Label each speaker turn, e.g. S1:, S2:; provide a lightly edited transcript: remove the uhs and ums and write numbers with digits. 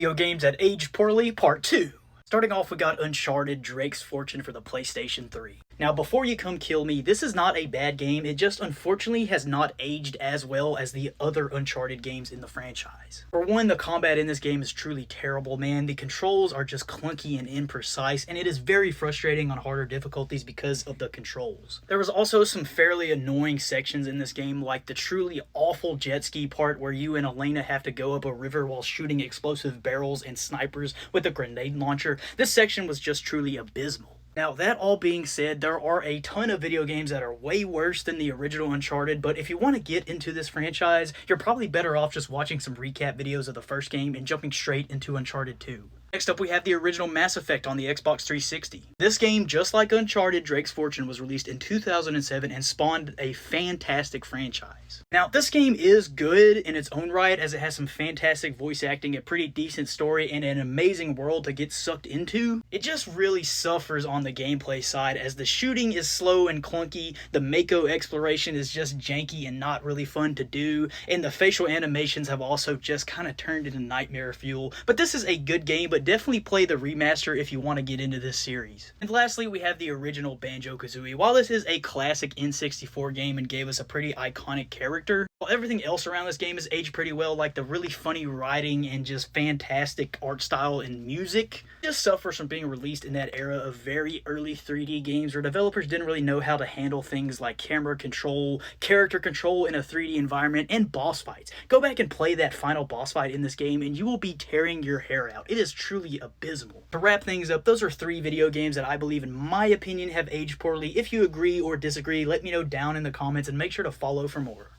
S1: Video games that aged poorly, part 2. Starting off, we got Uncharted Drake's Fortune for the PlayStation 3. Now, before you come kill me, this is not a bad game, it just unfortunately has not aged as well as the other Uncharted games in the franchise. For one, the combat in this game is truly terrible, man. The controls are just clunky and imprecise, and it is very frustrating on harder difficulties because of the controls. There was also some fairly annoying sections in this game, like the truly awful jet ski part where you and Elena have to go up a river while shooting explosive barrels and snipers with a grenade launcher. This section was just truly abysmal. Now, that all being said, there are a ton of video games that are way worse than the original Uncharted, but if you want to get into this franchise, you're probably better off just watching some recap videos of the first game and jumping straight into Uncharted 2. Next up, we have the original Mass Effect on the Xbox 360. This game, just like Uncharted Drake's Fortune, was released in 2007 and spawned a fantastic franchise. Now, this game is good in its own right, as it has some fantastic voice acting, a pretty decent story, and an amazing world to get sucked into. It just really suffers on the gameplay side, as the shooting is slow and clunky, the Mako exploration is just janky and not really fun to do, and the facial animations have also just kind of turned into nightmare fuel. But this is a good game, but definitely play the remaster if you want to get into this series. And lastly, we have the original Banjo-Kazooie. While this is a classic N64 game and gave us a pretty iconic character, while everything else around this game has aged pretty well, like the really funny writing and just fantastic art style and music, it just suffers from being released in that era of very early 3D games where developers didn't really know how to handle things like camera control, character control in a 3D environment, and boss fights. Go back and play that final boss fight in this game and you will be tearing your hair out. It is truly abysmal. To wrap things up, those are 3 video games that I believe, in my opinion, have aged poorly. If you agree or disagree, let me know down in the comments and make sure to follow for more.